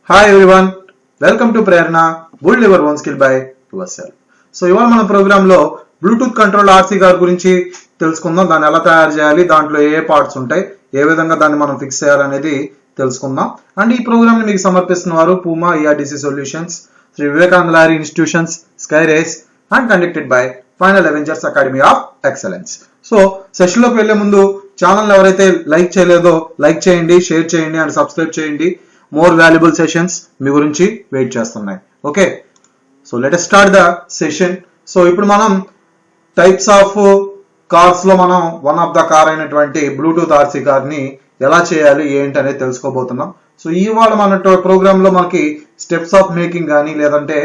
Hi everyone, welcome to Prerana build your own skill by your self. So ఇవాళ మన programme లో Bluetooth control RC car గురించి తెలుసుకుందాం. దాన్ని ఎలా తయారు చేయాలి, దాంట్లో ఏ పార్ట్స్ ఉంటాయి, ఏ విధంగా దాన్ని మనం ఫిక్స్ చేయాలనేది తెలుసుకుందాం. అండ్ ఈ ప్రోగ్రామ్ ని మీకు సమర్పిస్తున్న వారు Puma ERDC solutions, Shri Vivekananda లారీ institutions, sky race and conducted by final avengers academy of excellence. So session లోకి వెళ్లే ముందు ఛానల్ ఎవరైతే లైక్ చేయలేదో లైక్ చేయండి, షేర్ చేయండి అండ్ సబ్స్క్రైబ్ చేయండి. మోర్ వాల్యుబుల్ సెషన్స్ మీ గురించి వెయిట్ చేస్తున్నాయి. Okay, so let us start the session. So ఇప్పుడు మనం టైప్స్ ఆఫ్ కార్స్ లో మనం వన్ ఆఫ్ ద కార్ అయినటువంటి బ్లూటూత్ ఆర్సీ కార్ ని ఎలా చేయాలి ఏంటి అనేది తెలుసుకోబోతున్నాం. సో ఇవాళ మన ప్రోగ్రామ్ లో మనకి స్టెప్స్ ఆఫ్ మేకింగ్ కానీ, లేదంటే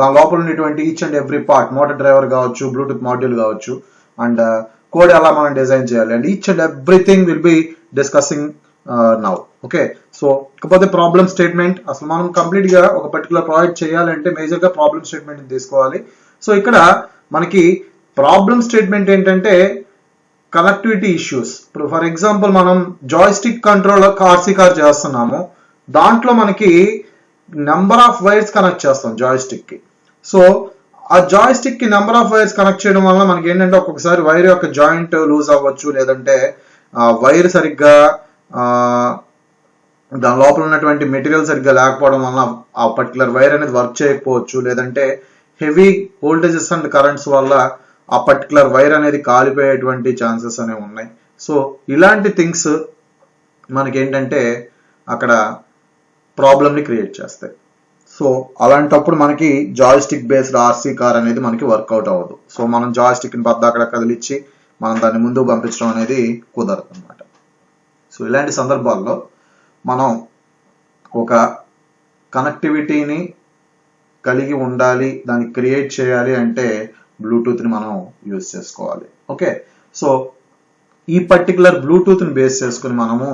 దాని లోపల ఉన్నటువంటి each and every part, motor driver కావచ్చు, బ్లూటూత్ మాడ్యూల్ కావచ్చు, అండ్ కోడ్ ఎలా మనం డిజైన్ చేయాలి, and each and everything will be discussing now. Okay, so ఇకపోతే ప్రాబ్లమ్ స్టేట్మెంట్. అసలు మనం కంప్లీట్ గా ఒక పర్టికులర్ ప్రాజెక్ట్ చేయాలంటే మేజర్ గా ప్రాబ్లమ్ స్టేట్మెంట్ తీసుకోవాలి. సో ఇక్కడ మనకి ప్రాబ్లమ్ స్టేట్మెంట్ ఏంటంటే కనెక్టివిటీ ఇష్యూస్. ఇప్పుడు ఫర్ ఎగ్జాంపుల్ మనం జాయ్స్టిక్ కంట్రోల్ ఆర్సీ కార్ చేస్తున్నాము, దాంట్లో మనకి నెంబర్ ఆఫ్ వైర్స్ కనెక్ట్ చేస్తాం జాయ్స్టిక్ కి. సో ఆ జాయ్స్టిక్ కి నెంబర్ ఆఫ్ వైర్స్ కనెక్ట్ చేయడం వల్ల మనకి ఏంటంటే ఒక్కొక్కసారి వైర్ యొక్క జాయింట్ లూజ్ అవ్వచ్చు, లేదంటే వైర్ సరిగ్గా దాని లోపల ఉన్నటువంటి మెటీరియల్ సరిగ్గా లేకపోవడం వల్ల ఆ పర్టికులర్ వైర్ అనేది వర్క్ చేయకపోవచ్చు, లేదంటే హెవీ వోల్టేజెస్ అండ్ కరెంట్స్ వల్ల ఆ పర్టికులర్ వైర్ అనేది కాలిపోయేటువంటి ఛాన్సెస్ అనేవి ఉన్నాయి. సో ఇలాంటి థింగ్స్ మనకి ఏంటంటే అక్కడ ప్రాబ్లమ్ని క్రియేట్ చేస్తాయి. సో అలాంటప్పుడు మనకి జాయ్స్టిక్ బేస్డ్ ఆర్సీ కార్ అనేది మనకి వర్కౌట్ అవ్వదు. సో మనం జాయ్స్టిక్ని అక్కడ కదిలిచ్చి మనం దాన్ని ముందుకు పంపించడం అనేది కుదరదు అనమాట. సో ఇలాంటి సందర్భాల్లో మనం ఒక కనెక్టివిటీని కలిగి ఉండాలి, దాన్ని క్రియేట్ చేయాలి అంటే బ్లూటూత్ని మనం యూజ్ చేసుకోవాలి. ఓకే, సో ఈ పర్టికులర్ బ్లూటూత్ని బేస్ చేసుకుని మనము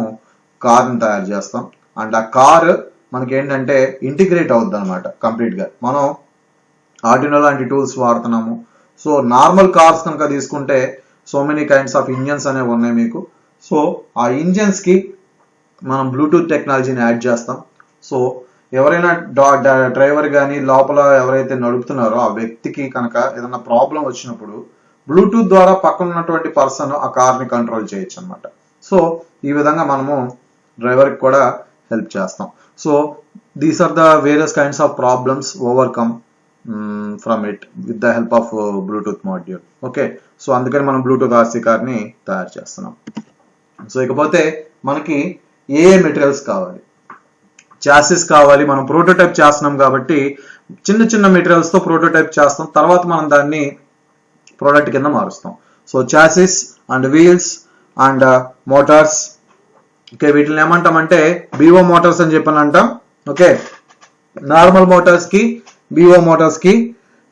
కార్ని తయారు చేస్తాం. అండ్ ఆ కార్ మనకి ఏంటంటే ఇంటిగ్రేట్ అవుద్ది అనమాట కంప్లీట్గా. మనం ఆర్డినో లాంటి టూల్స్ వాడుతున్నాము. సో నార్మల్ కార్స్ కనుక తీసుకుంటే so many kinds of engines అనేవి ఉన్నాయి మీకు. సో ఆ ఇంజన్స్కి మనం బ్లూటూత్ టెక్నాలజీని యాడ్ చేస్తాం. సో ఎవరైనా డ్రైవర్ కానీ లోపల ఎవరైతే నడుపుతున్నారో ఆ వ్యక్తికి కనుక ఏదైనా ప్రాబ్లం వచ్చినప్పుడు బ్లూటూత్ ద్వారా పక్కన ఉన్నటువంటి పర్సన్ ఆ కార్ని కంట్రోల్ చేయొచ్చు అనమాట. సో ఈ విధంగా మనము డ్రైవర్కి కూడా హెల్ప్ చేస్తాం. So these are the various kinds of problems overcome from it with the help of bluetooth module. Okay, so అందుకని మనం బ్లూటూత్ ఆర్సీ కార్ని తయారు చేస్తున్నాం. సో ఇకపోతే మనకి ఏ మెటీరియల్స్ కావాలి, చాసిస్ కావాలి. మనం ప్రోటోటైప్ చేస్తున్నాం కాబట్టి చిన్న చిన్న మెటీరియల్స్తో ప్రోటోటైప్ చేస్తాం, తర్వాత మనం దాన్ని ప్రోడక్ట్ కింద మారుస్తాం. So chassis and wheels and motors. Okay, వీటిని ఏమంటామంటే బీఓ మోటార్స్ అని చెప్పని అంటాం. ఓకే, నార్మల్ మోటార్స్కి బీఓ మోటార్స్కి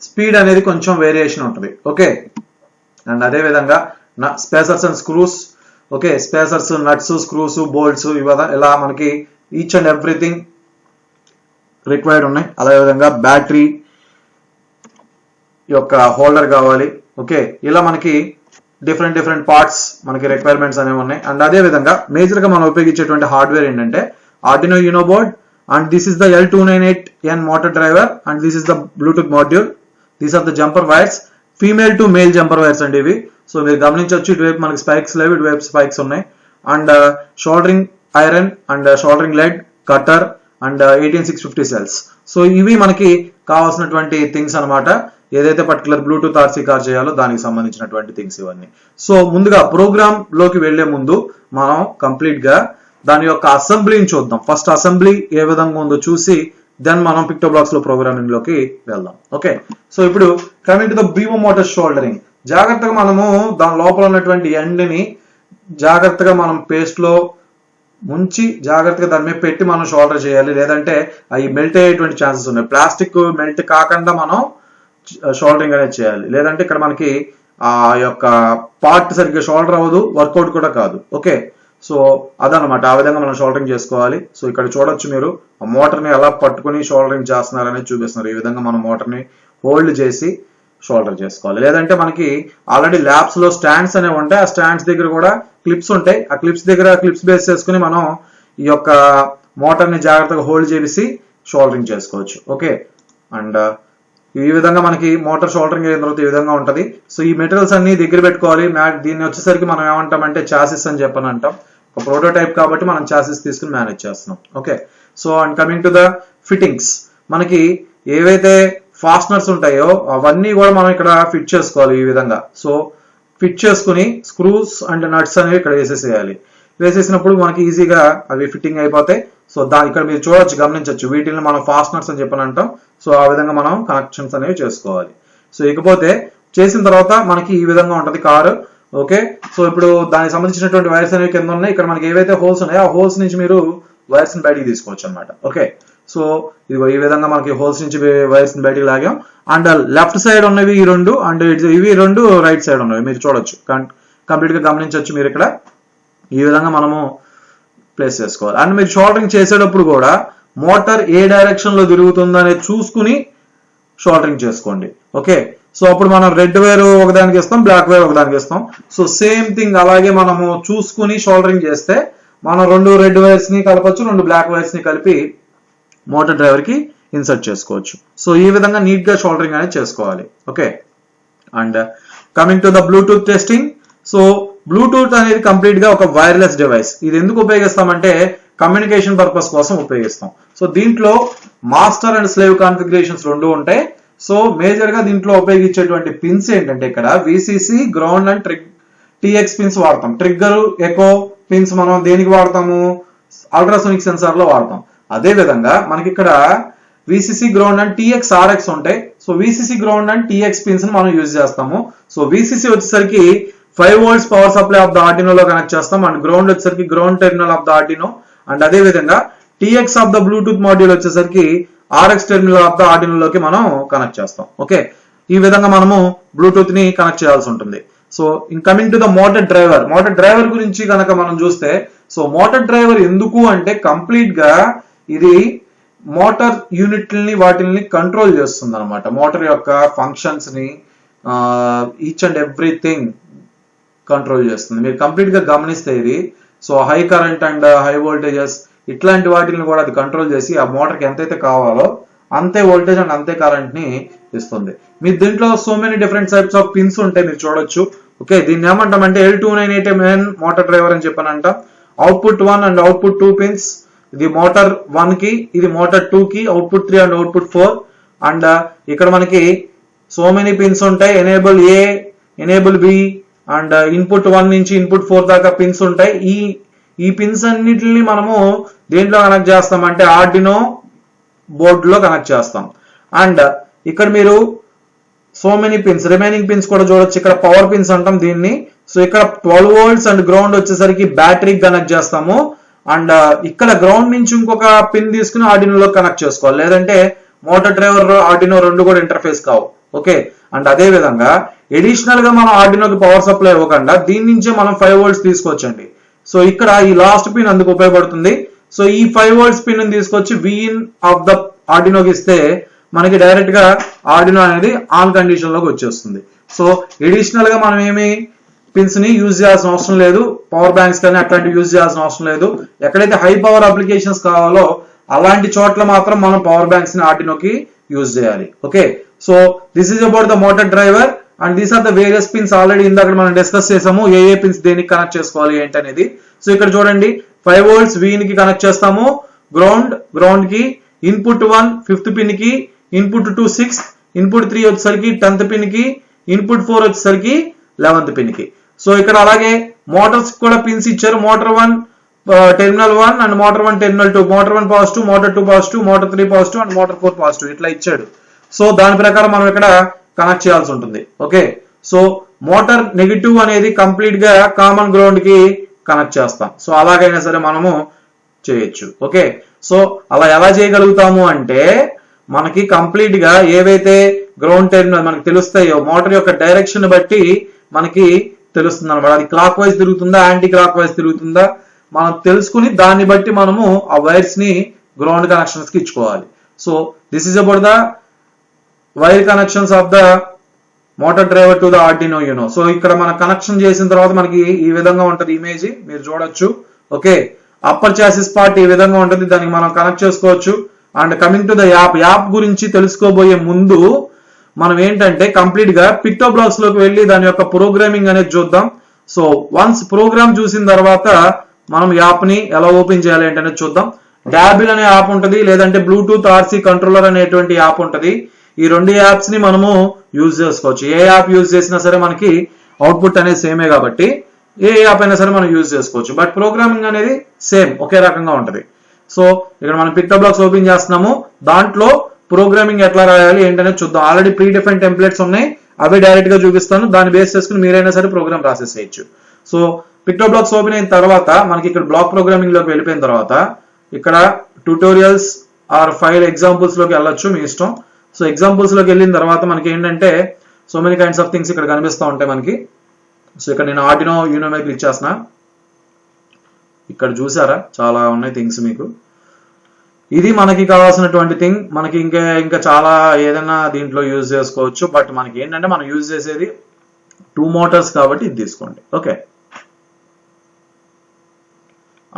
స్పీడ్ అనేది కొంచెం వేరియేషన్ ఉంటుంది. ఓకే, అండ్ అదేవిధంగా spacers and screws. Okay, spacers, nuts, screws, bolts, ఇలా మనకి ఈచ్ అండ్ ఎవ్రీథింగ్ రిక్వైర్డ్ ఉన్నాయి. అదేవిధంగా బ్యాటరీ యొక్క హోల్డర్ కావాలి. ఓకే, ఇలా మనకి డిఫరెంట్ పార్ట్స్ మనకి రిక్వైర్మెంట్స్ అనేవి ఉన్నాయి. అండ్ అదేవిధంగా మేజర్గా మనం ఉపయోగించేటువంటి హార్డ్వేర్ ఏంటంటే Arduino Uno board, and this is the L298N motor driver, and this is the Bluetooth module. These are the jumper wires, female to male jumper wires అండి ఇవి. సో మీరు గమనించవచ్చు, ఇటువైపు మనకి స్పైక్స్ లేవు, ఇటువైపు స్పైక్స్ ఉన్నాయి. And soldering iron and soldering lead, cutter and 18650 cells. So ఇవి మనకి కావాల్సినటువంటి థింగ్స్ అనమాట. ఏదైతే పర్టికులర్ బ్లూటూత్ ఆర్సీ కార్ చేయాలో దానికి సంబంధించినటువంటి థింగ్స్ ఇవన్నీ. సో ముందుగా ప్రోగ్రామ్ లోకి వెళ్లే ముందు మనం కంప్లీట్ గా దాని యొక్క అసెంబ్లీని చూద్దాం. ఫస్ట్ అసెంబ్లీ ఏ విధంగా ఉందో చూసి దెన్ మనం పిక్టోబ్లాక్స్ లో ప్రోగ్రామింగ్ లోకి వెళ్దాం. ఓకే, సో ఇప్పుడు coming to the BO motor soldering. జాగ్రత్తగా మనము దాని లోపల ఉన్నటువంటి ఎండ్ ని జాగ్రత్తగా మనం పేస్ట్ లో ముంచి జాగ్రత్తగా దాని మీద పెట్టి మనం షోల్డర్ చేయాలి, లేదంటే అవి మెల్ట్ అయ్యేటువంటి ఛాన్సెస్ ఉన్నాయి. ప్లాస్టిక్ మెల్ట్ కాకుండా మనం షోల్డరింగ్ అనేది చేయాలి, లేదంటే ఇక్కడ మనకి ఆ యొక్క పార్ట్ సరిగ్గా షోల్డర్ అవ్వదు, వర్కౌట్ కూడా కాదు. ఓకే, సో అదనమాట, ఆ విధంగా మనం షోల్డరింగ్ చేసుకోవాలి. సో ఇక్కడ చూడొచ్చు మీరు ఆ మోటార్ని ఎలా పట్టుకుని షోల్డరింగ్ చేస్తున్నారు అనేది చూపిస్తున్నారు. ఈ విధంగా మనం మోటార్ని హోల్డ్ చేసి షోల్డర్ చేసుకోవాలి. లేదంటే మనకి ఆల్రెడీ ల్యాబ్స్ లో స్టాండ్స్ అనేవి ఉంటాయి, ఆ స్టాండ్స్ దగ్గర కూడా క్లిప్స్ ఉంటాయి. ఆ క్లిప్స్ దగ్గర క్లిప్స్ బేస్ చేసుకుని మనం ఈ యొక్క మోటార్ ని జాగ్రత్తగా హోల్డ్ చేసి షోల్డరింగ్ చేసుకోవచ్చు. ఓకే, అండ్ ఈ విధంగా మనకి మోటార్ షోల్డరింగ్ అయిన తర్వాత ఈ విధంగా ఉంటది. సో ఈ మెటీరియల్స్ అన్ని దగ్గర పెట్టుకోవాలి. దీన్ని వచ్చేసరికి మనం ఏమంటామంటే చాసిస్ అని చెప్పని అంటాం. ఒక ప్రోటోటైప్ కాబట్టి మనం చాసిస్ తీసుకుని మేనేజ్ చేస్తున్నాం. Okay, so and coming to the fittings, మనకి ఏవైతే ఫాస్టనర్స్ ఉంటాయో అవన్నీ కూడా మనం ఇక్కడ ఫిట్ చేసుకోవాలి ఈ విధంగా. సో ఫిట్ చేసుకుని స్క్రూస్ అండ్ నట్స్ అనేవి ఇక్కడ వేసేసేయాలి. వేసేసినప్పుడు మనకి ఈజీగా అవి ఫిట్టింగ్ అయిపోతాయి. సో ఇక్కడ మీరు చూడొచ్చు, గమనించవచ్చు, వీటిని మనం ఫాస్టనర్స్ అని చెప్పని అంటాం. సో ఆ విధంగా మనం కనెక్షన్స్ అనేవి చేసుకోవాలి. సో ఇకపోతే చేసిన తర్వాత మనకి ఈ విధంగా ఉంటది కారు. ఓకే, సో ఇప్పుడు దానికి సంబంధించినటువంటి వైర్స్ అనేవి కింద ఉన్నాయి. ఇక్కడ మనకి ఏవైతే హోల్స్ ఉన్నాయో ఆ హోల్స్ నుంచి మీరు వైర్స్ ని బయటికి తీసుకోవచ్చు అనమాట. ఓకే, సో ఇదిగో ఈ విధంగా మనకి హోల్స్ నుంచి వైర్స్ ని బయటికి లాగాం. అండ్ లెఫ్ట్ సైడ్ ఉన్నవి ఈ రెండు, అండ్ ఇవి రెండు రైట్ సైడ్ ఉన్నవి మీరు చూడొచ్చు, కంప్లీట్ గా గమనించవచ్చు మీరు ఇక్కడ. ఈ విధంగా మనము ప్లేస్ చేసుకోవాలి. అండ్ మీరు షోల్డరింగ్ చేసేటప్పుడు కూడా మోటార్ ఏ డైరెక్షన్ లో తిరుగుతుందనే చూసుకుని షోల్డరింగ్ చేసుకోండి. ఓకే, సో అప్పుడు మనం రెడ్ వైర్ ఒకదానికి ఇస్తాం, బ్లాక్ వైర్ ఒకదానికి ఇస్తాం. సో సేమ్ థింగ్ అలాగే మనము చూసుకుని షోల్డరింగ్ చేస్తే మనం రెండు రెడ్ వైర్స్ ని కలపచ్చు, రెండు బ్లాక్ వైర్స్ ని కలిపి మోటార్ డ్రైవర్ కి ఇన్సర్ట్ చేసుకోవచ్చు. సో ఈ విధంగా నీట్ గా షోల్డరింగ్ అనేది చేసుకోవాలి. Okay, and coming to the Bluetooth testing. So Bluetooth అనేది కంప్లీట్ గా ఒక వైర్లెస్ డివైస్. ఇది ఎందుకు ఉపయోగిస్తామంటే కమ్యూనికేషన్ పర్పస్ కోసం ఉపయోగిస్తాం. సో దీంట్లో మాస్టర్ అండ్ స్లేవ్ కాన్ఫిగరేషన్స్ రెండు ఉంటాయి. సో మేజర్ గా దీంట్లో ఉపయోగించేటువంటి పిన్స్ ఏంటంటే ఇక్కడ VCC, ground and TX pins వాడతాం. ట్రిగ్గర్, ఎకో పిన్స్ మనం దేనికి వాడతాము? అల్ట్రాసోనిక్ సెన్సార్ లో వాడతాం. అదే విధంగా మనకి ఇక్కడ VCC, ground and TX, RX ఉంటాయి. So VCC, ground and TX pins ని మనం యూజ్ చేస్తాము. సో విసిసి వచ్చేసరికి 5 volts power supply of the Arduino లో కనెక్ట్ చేస్తాం. అండ్ గ్రౌండ్ వచ్చేసరికి ground terminal of the Arduino. And అదే విధంగా TX of the Bluetooth module వచ్చేసరికి RX terminal of the Arduino లోకి మనం కనెక్ట్ చేస్తాం. ఓకే, ఈ విధంగా మనము బ్లూటూత్ ని కనెక్ట్ చేయాల్సి ఉంటుంది. So in coming to the motor driver, motor driver గురించి కనుక మనం చూస్తే, సో మోటార్ డ్రైవర్ ఎందుకు అంటే కంప్లీట్ గా ఇది మోటార్ యూనిట్లని వాటిని కంట్రోల్ చేస్తుంది అనమాట. మోటార్ యొక్క ఫంక్షన్స్ ని ఈచ్ అండ్ ఎవ్రీథింగ్ కంట్రోల్ చేస్తుంది. మీరు కంప్లీట్ గా గమనిస్తే ఇది, so high current and high voltages ఇట్లాంటి వాటిని కూడా అది కంట్రోల్ చేసి ఆ మోటార్కి ఎంతైతే కావాలో అంతే వోల్టేజ్ అండ్ అంతే కరెంట్ ని ఇస్తుంది. మీరు దీంట్లో so many different types of pins ఉంటాయి మీరు చూడొచ్చు. ఓకే, దీన్ని ఏమంటామంటే L298MN మోటార్ డ్రైవర్ అని చెప్పని అంటాం. Output 1 and output 2 pins. ఇది మోటార్ 1 కి, ఇది మోటార్ 2 కి, అవుట్పుట్ 3 అండ్ అవుట్పుట్ 4. అండ్ ఇక్కడ మనకి సో మెనీ పిన్స్ ఉంటాయి. Enable A, enable B and input 1 నుంచి ఇన్పుట్ 4 దాకా పిన్స్ ఉంటాయి. ఈ పిన్స్ అన్నిటిని మనము దేంట్లో కనెక్ట్ చేస్తామంటే ఆర్డినో బోర్డ్ లో కనెక్ట్ చేస్తాం. అండ్ ఇక్కడ మీరు so many pins, remaining pins కూడా చూడొచ్చు. ఇక్కడ పవర్ పిన్స్ అంటాం దీన్ని. సో ఇక్కడ 12 volts అండ్ గ్రౌండ్ వచ్చేసరికి బ్యాటరీకి కనెక్ట్ చేస్తాము. అండ్ ఇక్కడ గ్రౌండ్ నుంచి ఇంకొక పిన్ తీసుకుని ఆర్డినోలో కనెక్ట్ చేసుకోవాలి, లేదంటే మోటార్ డ్రైవర్ ఆర్డినో రెండు కూడా ఇంటర్ఫేస్ కావు. ఓకే, అండ్ అదే విధంగా ఎడిషనల్ గా మనం ఆర్డినోకి పవర్ సప్లై ఇవ్వకుండా దీని నుంచే మనం 5 volts తీసుకోవచ్చండి. సో ఇక్కడ ఈ లాస్ట్ పిన్ అందుకు ఉపయోగపడుతుంది. సో ఈ 5 volts పిన్ తీసుకొచ్చి విఇన్ ఆఫ్ ద ఆర్డినోకి ఇస్తే మనకి డైరెక్ట్ గా ఆర్డినో అనేది ఆన్ కండిషన్ లోకి వచ్చేస్తుంది. సో ఎడిషనల్ గా మనం ఏమి పిన్స్ ని యూజ్ చేయాల్సిన అవసరం లేదు. పవర్ బ్యాంక్స్ కానీ అట్లాంటివి యూజ్ చేయాల్సిన అవసరం లేదు. ఎక్కడైతే హై పవర్ అప్లికేషన్స్ కావాలో అలాంటి చోట్ల మాత్రం మనం పవర్ బ్యాంక్స్ ని ఆర్డినోకి యూజ్ చేయాలి. Okay, so this is about the motor driver and these are the various pins. Already ఇందాక మనం డిస్కస్ చేసాము ఏ పిన్స్ దేనికి కనెక్ట్ చేసుకోవాలి ఏంటి అనేది. సో ఇక్కడ చూడండి 5 volts వీన్ కి కనెక్ట్ చేస్తాము, గ్రౌండ్ కి, ఇన్పుట్ 1 5th పిన్ కి, ఇన్పుట్ 2 6, ఇన్పుట్ 3 వచ్చేసరికి 10th పిన్ కి, ఇన్పుట్ 4 వచ్చేసరికి 11th పిన్ కి. సో ఇక్కడ అలాగే మోటార్స్ కూడా పిన్స్ ఇచ్చారు. Motor 1 terminal 1 and motor 1 terminal 2, motor 1 positive, motor 2 positive, motor 3 positive and motor 4 positive ఇట్లా ఇచ్చాడు. సో దాని ప్రకారం మనం ఇక్కడ కనెక్ట్ చేయాల్సి ఉంటుంది. ఓకే, సో మోటార్ నెగిటివ్ అనేది కంప్లీట్ గా కామన్ గ్రౌండ్ కి కనెక్ట్ చేస్తాం. సో అలాగైనా సరే మనము చేయొచ్చు. ఓకే, సో అలా ఎలా చేయగలుగుతాము అంటే మనకి కంప్లీట్ గా ఏవైతే గ్రౌండ్ టెర్మినల్ మనకి తెలుస్తాయో మోటార్ యొక్క డైరెక్షన్ బట్టి మనకి తెలుస్తుంది అనమాట. అది క్లాక్ వైజ్ తిరుగుతుందా, యాంటీ క్లాక్ వైజ్ తిరుగుతుందా మనం తెలుసుకుని దాన్ని బట్టి మనము ఆ వైర్స్ ని గ్రౌండ్ కనెక్షన్స్ కి ఇచ్చుకోవాలి. So this is about the wire connections of the motor driver to the Arduino you know. So ఇక్కడ మనం కనెక్షన్ చేసిన తర్వాత మనకి ఈ విధంగా ఉంటది ఇమేజ్ మీరు చూడొచ్చు. ఓకే, అప్పర్ చాసిస్ పార్ట్ ఈ విధంగా ఉంటుంది, దానికి మనం కనెక్ట్ చేసుకోవచ్చు. And coming to the app గురించి తెలుసుకోబోయే ముందు మనం ఏంటంటే కంప్లీట్ గా పిక్టోబ్లాక్స్ లోకి వెళ్ళి దాని యొక్క ప్రోగ్రామింగ్ అనేది చూద్దాం. సో వన్స్ ప్రోగ్రామ్ చూసిన తర్వాత మనం యాప్ ని ఎలా ఓపెన్ చేయాలి అనేది చూద్దాం. డాబిల్ అనే యాప్ ఉంటుంది, లేదంటే బ్లూటూత్ ఆర్సీ కంట్రోలర్ అనేటువంటి యాప్ ఉంటుంది. ఈ రెండు యాప్స్ ని మనము యూజ్ చేసుకోవచ్చు. ఏ యాప్ యూజ్ చేసినా సరే మనకి అవుట్పుట్ అనేది సేమే కాబట్టి ఏ యాప్ అయినా సరే మనం యూజ్ చేసుకోవచ్చు. బట్ ప్రోగ్రామింగ్ అనేది సేమ్ ఒకే రకంగా ఉంటుంది. సో ఇక్కడ మనం పిక్టోబ్లాక్స్ ఓపెన్ చేస్తున్నాము. దాంట్లో ప్రోగ్రామింగ్ ఎట్లా రాయాలి ఏంటనేది చూద్దాం. ఆల్రెడీ ప్రీ డిఫైన్ టెంప్లెట్స్ ఉన్నాయి, అవి డైరెక్ట్ గా చూపిస్తాను. దాన్ని బేస్ చేసుకుని మీరైనా సరే ప్రోగ్రామ్ ప్రాసెస్ చేయొచ్చు. సో పిక్టోబ్లాక్స్ ఓపెన్ అయిన తర్వాత మనకి ఇక్కడ బ్లాక్ ప్రోగ్రామింగ్ లోకి వెళ్ళిపోయిన తర్వాత ఇక్కడ ట్యూటోరియల్స్ ఆర్ ఫైల్ ఎగ్జాంపుల్స్ లోకి వెళ్ళొచ్చు, మీ ఇష్టం. సో ఎగ్జాంపుల్స్ లోకి వెళ్ళిన తర్వాత మనకి ఏంటంటే so many kinds of things ఇక్కడ కనిపిస్తూ ఉంటాయి మనకి. సో ఇక్కడ నేను ఆర్డినో యూనో మీద క్లిక్ చేస్తున్నా. ఇక్కడ చూసారా చాలా ఉన్నాయి థింగ్స్ మీకు. ఇది మనకి కావాల్సినటువంటి థింగ్. మనకి ఇంకా చాలా ఏదైనా దీంట్లో యూజ్ చేసుకోవచ్చు. బట్ మనకి ఏంటంటే మనం యూజ్ చేసేది 2 మోటార్స్ కాబట్టి ఇది తీసుకోండి. ఓకే,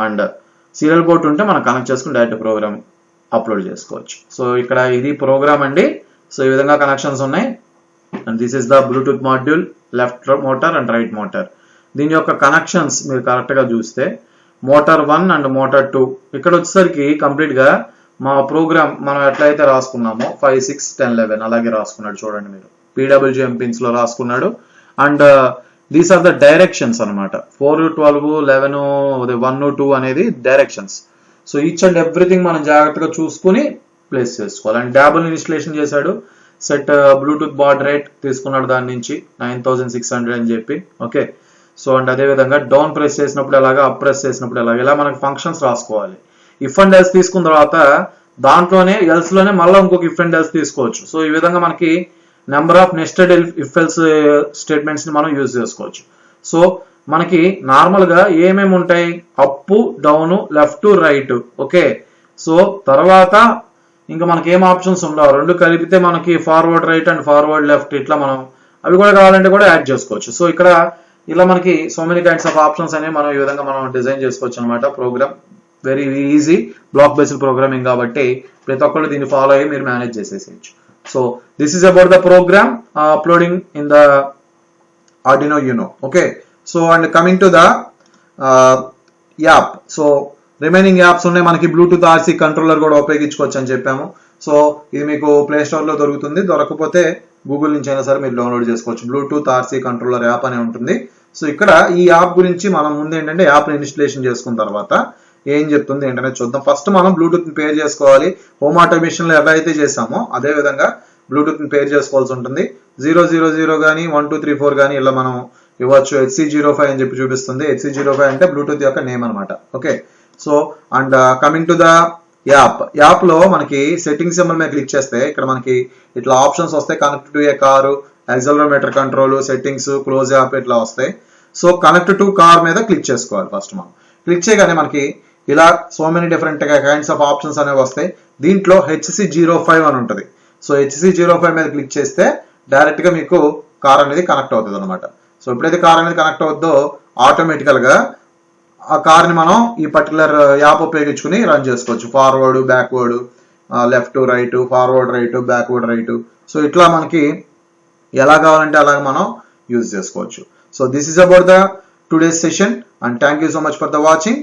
అండ్ సీరియల్ పోర్ట్ ఉంటే మనం కనెక్ట్ చేసుకుని డైరెక్ట్ ప్రోగ్రామ్ అప్లోడ్ చేసుకోవచ్చు. సో ఇక్కడ ఇది ప్రోగ్రామ్ అండి. సో ఈ విధంగా కనెక్షన్స్ ఉన్నాయి. And this is the Bluetooth module, left motor and right motor. దీని యొక్క కనెక్షన్స్ మీరు కరెక్ట్ గా చూస్తే మోటార్ 1 అండ్ మోటార్ 2 ఇక్కడ వచ్చేసరికి కంప్లీట్ గా మా ప్రోగ్రామ్ మనం ఎట్లయితే రాసుకున్నామో 5, 6, 10, 11 అలాగే రాసుకున్నాడు. చూడండి మీరు PWM పిన్స్ లో రాసుకున్నాడు. And these are the directions అనమాట. 4, 12, 11, 1, 2 అనేది directions. So each and everything మనం జాగ్రత్తగా చూసుకుని ప్లేస్ చేసుకోవాలి. అండ్ డాబుల్ ఇన్స్టలేషన్ చేశాడు. సెట్ బ్లూటూత్ బాడ్ రేట్ తీసుకున్నాడు, దాని నుంచి 9600 అని చెప్పి. ఓకే, సో అండ్ అదే విధంగా డౌన్ ప్రెస్ చేసినప్పుడు ఎలాగా, అప్ ప్రెస్ చేసినప్పుడు ఎలాగా, ఇలా మనకి ఫంక్షన్స్ రాసుకోవాలి. ఇఫ్ అండ్ ఎల్స్ తీసుకున్న తర్వాత దాంట్లోనే ఎల్స్ లోనే మళ్ళీ ఇంకొక ఇఫ్ అండ్ ఎల్స్ తీసుకోవచ్చు. సో ఈ విధంగా మనకి number of nested if else statements ని మనం యూజ్ చేసుకోవచ్చు. సో మనకి నార్మల్ గా ఏమేమి ఉంటాయి, up, down, left, right. Okay, so తర్వాత ఇంకా మనకి ఏం ఆప్షన్స్ ఉండవు. రెండు కలిపితే మనకి forward right and forward left, ఇట్లా మనం అవి కూడా కావాలంటే కూడా యాడ్ చేసుకోవచ్చు. సో ఇక్కడ ఇలా మనకి so many kinds of options అనేవి మనం ఈ విధంగా మనం డిజైన్ చేసుకోవచ్చు అనమాట. Program very easy, block based programming కాబట్టి ప్రతి ఒక్కళ్ళు దీన్ని ఫాలో అయ్యి మీరు మేనేజ్ చేసేసేయచ్చు. So this is about the program uploading in the Arduino Uno. Okay, so and coming to the app. So remaining apps ఉన్నాయి మనకి. బ్లూటూత్ ఆర్సీ కంట్రోలర్ కూడా ఉపయోగించుకోవచ్చు అని చెప్పాము. సో ఇది మీకు ప్లే స్టోర్ లో దొరుకుతుంది, దొరకకపోతే గూగుల్ నుంచి అయినా సరే మీరు డౌన్లోడ్ చేసుకోవచ్చు. బ్లూటూత్ ఆర్సీ కంట్రోలర్ యాప్ అనే ఉంటుంది. సో ఇక్కడ ఈ యాప్ గురించి మనం ముందు ఏంటంటే యాప్ ఇన్స్టలేషన్ చేసుకున్న తర్వాత ఏం చెప్తుంది ఏంటనే చూద్దాం. ఫస్ట్ మనం బ్లూటూత్ ని పేర్ చేసుకోవాలి. హోమ్ ఆటోమేషన్ లో ఎలా అయితే చేసామో అదే విధంగా బ్లూటూత్ ని పేర్ చేసుకోవాల్సి ఉంటుంది. 000 కానీ 1234 కానీ ఇలా మనం ఇవ్వచ్చు. HC05 అని చెప్పి చూపిస్తుంది. HC05 అంటే బ్లూటూత్ యొక్క నేమ్ అనమాట. Okay, so and coming to the app లో మనకి సెట్టింగ్ సింబల్ మీద క్లిక్ చేస్తే ఇక్కడ మనకి ఇట్లా ఆప్షన్స్ వస్తాయి. Connect to A car, accelerometer control, settings, close app ఇట్లా వస్తాయి. సో కనెక్ట్ టు కార్ మీద క్లిక్ చేసుకోవాలి. ఫస్ట్ మనం క్లిక్ చేయగానే మనకి ఇలా so many different kinds of options అనేవి వస్తాయి. దీంట్లో HC05 అని ఉంటుంది. సో HC05 మీద క్లిక్ చేస్తే డైరెక్ట్ గా మీకు కార్ అనేది కనెక్ట్ అవుతుంది అనమాట. సో ఎప్పుడైతే కార్ అనేది కనెక్ట్ అవుతుందో ఆటోమేటికల్ గా ఆ కార్ ని మనం ఈ పర్టికులర్ యాప్ ఉపయోగించుకుని రన్ చేసుకోవచ్చు. Forward, backward, left, right, forward right, backward right. So ఇట్లా మనకి ఎలా కావాలంటే అలాగ మనం యూజ్ చేసుకోవచ్చు. So this is about the today's session and thank you so much for the watching.